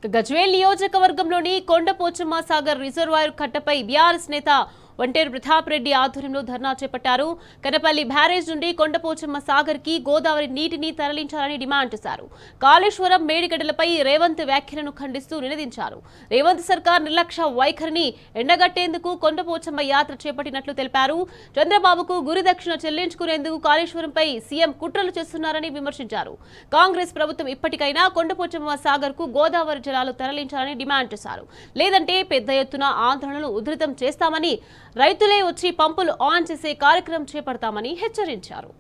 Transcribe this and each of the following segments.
గజ్వేల్ నియోజకవర్గంలోని Kondapochamma Sagar reservoir కట్టపై BRS నేత ఒంటేరు ప్రతాప్ రెడ్డి ఆధ్వర్యంలో ధర్నా చేపట్టారు. కనపల్లి బ్యారేజ్ నుండి కొండపోచమ్మ సాగర్ కి గోదావరి నీటిని తరలించాలని డిమాండ్ చేశారు. కాళేశ్వరం మేడిగడ్డలపై రేవంత్ వ్యాఖ్యలను ఖండిస్తూ నినదించారు. రేవంత్ సర్కార్ నిర్లక్ష్య వైఖరిని ఎండగట్టేందుకు కొండపోచమ్మ యాత్ర చేపట్టినట్లు తెలిపారు. చంద్రబాబుకు గురిదక్షిణ చెల్లించుకునేందుకు కాళేశ్వరంపై సీఎం కుట్రలు చేస్తున్నారని విమర్శించారు. కాంగ్రెస్ ప్రభుత్వం ఇప్పటికైనా కొండపోచమ్మ సాగర్ కు గోదావరి జలాలు తరలించాలని డిమాండ్ చేశారు. లేదంటే పెద్ద ఎత్తున ఆందోళనలు ఉధృతం చేస్తామని, రైతులే వచ్చి పంపులు ఆన్ చేసే కార్యక్రమం చేపడతామని హెచ్చరించారు.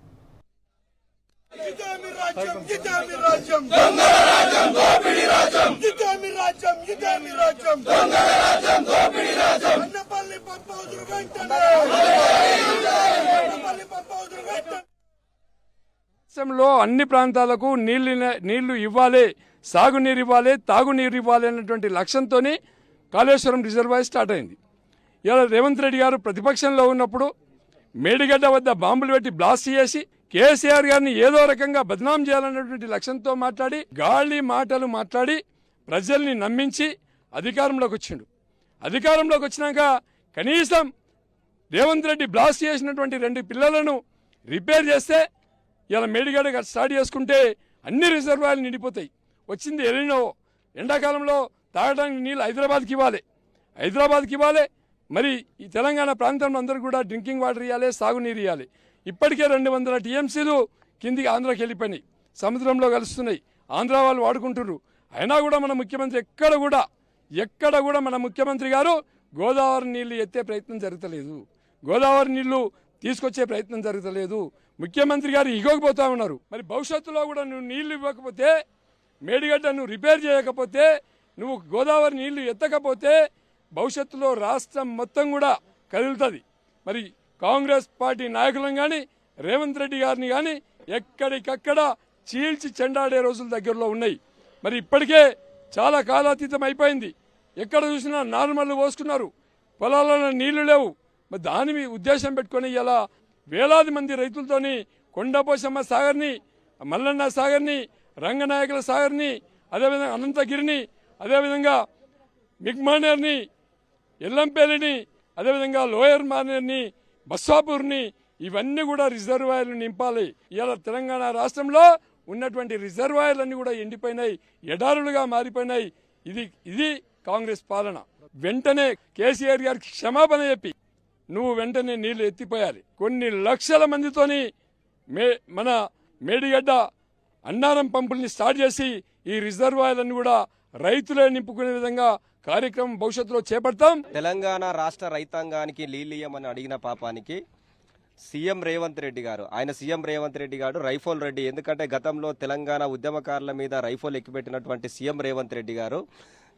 దేశంలో అన్ని ప్రాంతాలకు నీళ్లు ఇవ్వాలి, సాగునీరు ఇవ్వాలి, తాగునీరు ఇవ్వాలి అన్నటువంటి లక్ష్యంతో కాళేశ్వరం రిజర్వాయర్ స్టార్ట్ అయింది. ఇలా రేవంత్ రెడ్డి గారు ప్రతిపక్షంలో ఉన్నప్పుడు మేడిగడ్డ వద్ద బాంబులు పెట్టి బ్లాస్ట్ చేసి కేసీఆర్ గారిని ఏదో రకంగా బదనాం చేయాలన్నటువంటి లక్ష్యంతో మాట్లాడి గాలి మాటలు మాట్లాడి ప్రజల్ని నమ్మించి అధికారంలోకి వచ్చిండు. అధికారంలోకి వచ్చినాక కనీసం రేవంత్ రెడ్డి బ్లాస్ట్ చేసినటువంటి 2 పిల్లలను రిపేర్ చేస్తే ఇలా మేడిగడ్డ స్టార్ట్ చేసుకుంటే అన్ని రిజర్వాయర్లు నిండిపోతాయి. వచ్చింది ఎలినో, ఎండాకాలంలో తాగడానికి నీళ్ళు హైదరాబాద్కి ఇవ్వాలి. మరి ఈ తెలంగాణ ప్రాంతంలో అందరూ కూడా డ్రింకింగ్ వాటర్ ఇవ్వాలి, సాగునీరు ఇవ్వాలి. ఇప్పటికే 200 టీఎంసీలు కిందికి ఆంధ్రాకి వెళ్ళిపోయినాయి, సముద్రంలో కలుస్తున్నాయి, ఆంధ్ర వాళ్ళు వాడుకుంటున్నారు. అయినా కూడా మన ముఖ్యమంత్రి ఎక్కడ కూడా మన ముఖ్యమంత్రి గారు గోదావరి నీళ్లు ఎత్తే ప్రయత్నం జరగలేదు, గోదావరి నీళ్లు తీసుకొచ్చే ప్రయత్నం జరగలేదు. ముఖ్యమంత్రి గారు ఇగోకపోతా ఉన్నారు. మరి భవిష్యత్తులో కూడా నువ్వు నీళ్లు ఇవ్వకపోతే, మేడిగడ్డ నువ్వు రిపేర్ చేయకపోతే, నువ్వు గోదావరి నీళ్లు ఎత్తకపోతే భవిష్యత్తులో రాష్ట్రం మొత్తం కూడా కదులుతుంది. మరి కాంగ్రెస్ పార్టీ నాయకులను కానీ రేవంత్ రెడ్డి గారిని కానీ ఎక్కడికక్కడ చీల్చి చెండాడే రోజులు దగ్గరలో ఉన్నాయి. మరి ఇప్పటికే చాలా కాలాతీతం అయిపోయింది. ఎక్కడ చూసినా నార్మల్ పోసుకున్నారు, పొలాలలో నీళ్లు లేవు. మరి దాని ఉద్దేశం పెట్టుకొని ఇలా వేలాది మంది రైతులతోని కొండపోచమ్మ సాగర్ని, మల్లన్న సాగర్ని, రంగనాయకుల సాగర్ని, అదేవిధంగా అనంతగిరిని, అదేవిధంగా మిగ్మానేర్ని, ఎల్లంపల్లిని, అదేవిధంగా లోయర్ మానేర్ని, బస్సాపూర్ని, ఇవన్నీ కూడా రిజర్వాయర్లు నింపాలి. ఇలా తెలంగాణ రాష్ట్రంలో ఉన్నటువంటి రిజర్వాయర్లన్నీ కూడా ఎండిపోయినాయి, ఎడారులుగా మారిపోయినాయి. ఇది కాంగ్రెస్ పాలన. వెంటనే కేసీఆర్ గారికి క్షమాపణ చెప్పి నువ్వు వెంటనే నీళ్లు ఎత్తిపోయాలి. కొన్ని లక్షల మందితోని మన మేడిగడ్డ అన్నారం పంపుల్ని స్టార్ట్ చేసి ఈ రిజర్వాయర్లన్నీ కూడా రైతులే నింపుకునే విధంగా కార్యక్రమం భవిష్యత్తులో చేపడతాం. తెలంగాణ రాష్ట్ర రైతాంగానికి నీళ్ళియ్యమని అడిగిన పాపానికి సీఎం రేవంత్ రెడ్డి గారు రైఫోల్ రెడ్డి, ఎందుకంటే గతంలో తెలంగాణ ఉద్యమకారుల మీద రైఫోల్ ఎక్కిపెట్టినటువంటి సీఎం రేవంత్ రెడ్డి గారు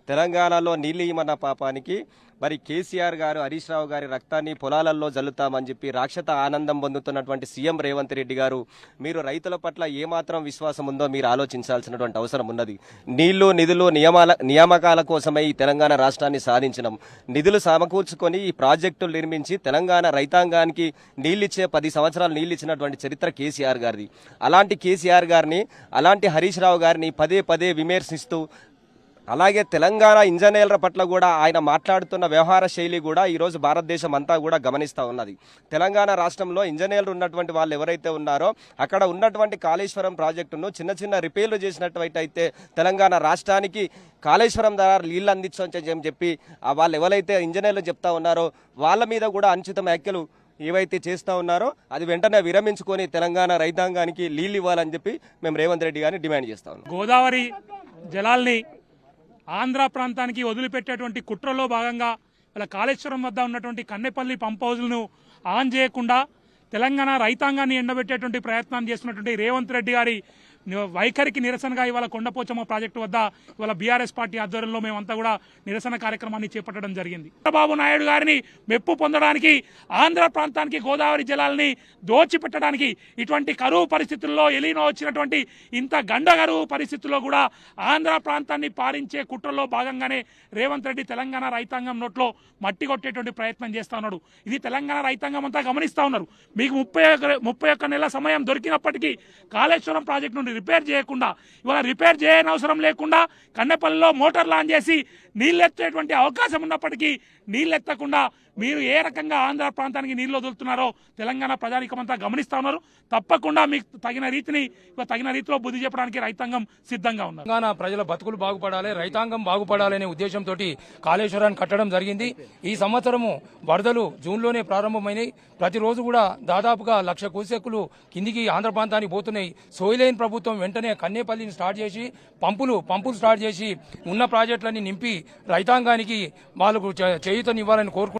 తెలంగాణలో నీళ్లు ఇవ్వమన్న పాపానికి మరి కేసీఆర్ గారు హరీష్ రావు గారి రక్తాన్ని పొలాలలో జల్లుతామని చెప్పి రాక్షత ఆనందం పొందుతున్నటువంటి సీఎం రేవంత్ రెడ్డి గారు, మీరు రైతుల పట్ల ఏమాత్రం విశ్వాసం ఉందో మీరు ఆలోచించాల్సినటువంటి అవసరం ఉన్నది. నీళ్లు, నిధులు, నియామకాల కోసమే ఈ తెలంగాణ రాష్ట్రాన్ని సాధించినాం. నిధులు సమకూర్చుకొని ఈ ప్రాజెక్టులు నిర్మించి తెలంగాణ రైతాంగానికి నీళ్ళిచ్చే 10 సంవత్సరాలు నీళ్ళిచ్చినటువంటి చరిత్ర కేసీఆర్ గారిది. అలాంటి కేసీఆర్ గారిని, అలాంటి హరీష్ రావు గారిని పదే విమర్శిస్తూ, అలాగే తెలంగాణ ఇంజనీర్ల పట్ల కూడా ఆయన మాట్లాడుతున్న వ్యవహార శైలి కూడా ఈరోజు భారతదేశం అంతా కూడా గమనిస్తూ ఉన్నది. తెలంగాణ రాష్ట్రంలో ఇంజనీర్లు ఉన్నటువంటి వాళ్ళు ఎవరైతే ఉన్నారో అక్కడ ఉన్నటువంటి కాళేశ్వరం ప్రాజెక్టును చిన్న రిపేర్లు చేసినట్లయితే తెలంగాణ రాష్ట్రానికి కాళేశ్వరం ద్వారా నీళ్లు అందించని చెప్పి వాళ్ళు ఎవరైతే ఇంజనీర్లు చెప్తా ఉన్నారో వాళ్ళ మీద కూడా అనుచిత వ్యాఖ్యలు ఏవైతే చేస్తూ ఉన్నారో అది వెంటనే విరమించుకొని తెలంగాణ రైతాంగానికి నీళ్లు ఇవ్వాలని చెప్పి మేము రేవంత్ రెడ్డి గారిని డిమాండ్ చేస్తా ఉన్నాం. గోదావరి జలాల్ని ఆంధ్ర ప్రాంతానికి వదిలిపెట్టేటువంటి కుట్రలో భాగంగా ఇలా కాళేశ్వరం వద్ద ఉన్నటువంటి కన్నెపల్లి పంప్ హౌజ్లను ఆన్ చేయకుండా తెలంగాణ రైతాంగాన్ని ఎండబెట్టేటువంటి ప్రయత్నం చేస్తున్నటువంటి రేవంత్ రెడ్డి గారి వైఖరికి నిరసనగా ఇవాళ కొండపోచమ్మ ప్రాజెక్టు వద్ద ఇవాళ బీఆర్ఎస్ పార్టీ ఆధ్వర్యంలో మేమంతా కూడా నిరసన కార్యక్రమాన్ని చేపట్టడం జరిగింది. చంద్రబాబు నాయుడు గారిని మెప్పు పొందడానికి, ఆంధ్ర ప్రాంతానికి గోదావరి జలాల్ని దోచిపెట్టడానికి, ఇటువంటి కరువు పరిస్థితుల్లో ఎలీనో వచ్చినటువంటి ఇంత గండగరువు పరిస్థితుల్లో కూడా ఆంధ్ర ప్రాంతాన్ని పారించే కుట్రలో భాగంగానే రేవంత్ రెడ్డి తెలంగాణ రైతాంగం నోట్లో మట్టి కొట్టేటువంటి ప్రయత్నం చేస్తా ఉన్నాడు. ఇది తెలంగాణ రైతాంగం అంతా గమనిస్తా ఉన్నారు. మీకు 31 నెలల సమయం దొరికినప్పటికీ కాళేశ్వరం ప్రాజెక్టు నుండి రిపేర్ చేయకుండా ఇవాళ రిపేర్ చేయనవసరం లేకుండా కన్నెపల్లిలో మోటార్ లాంచ్ చేసి నీళ్ళెత్తేటువంటి అవకాశం ఉన్నప్పటికీ నీళ్ళెత్తకుండా మీరు ఏ రకంగా ఆంధ్ర ప్రాంతానికి నీళ్లు వదులుతున్నారో తెలంగాణ ప్రజానీకమంతా గమనిస్తా ఉన్నారు. తప్పకుండా మీకు తగిన రీతిలో బుద్ధి చెప్పడానికి రైతాంగం సిద్ధంగా ఉన్నారు. తెలంగాణ ప్రజల బతుకులు బాగుపడాలి, రైతాంగం బాగుపడాలనే ఉద్దేశంతో కాళేశ్వరాన్ని కట్టడం జరిగింది. ఈ సంవత్సరము వరదలు జూన్లోనే ప్రారంభమైనాయి. ప్రతిరోజు కూడా దాదాపుగా 1,00,000 క్యూసెక్కులు కిందికి ఆంధ్ర ప్రాంతానికి పోతున్నాయి. సోయిలేని ప్రభుత్వం వెంటనే కన్నేపల్లిని స్టార్ట్ చేసి పంపులు స్టార్ట్ చేసి ఉన్న ప్రాజెక్టులన్నీ నింపి రైతాంగానికి వాళ్ళకు చేయూతనివ్వాలని కోరుకుంటున్నారు.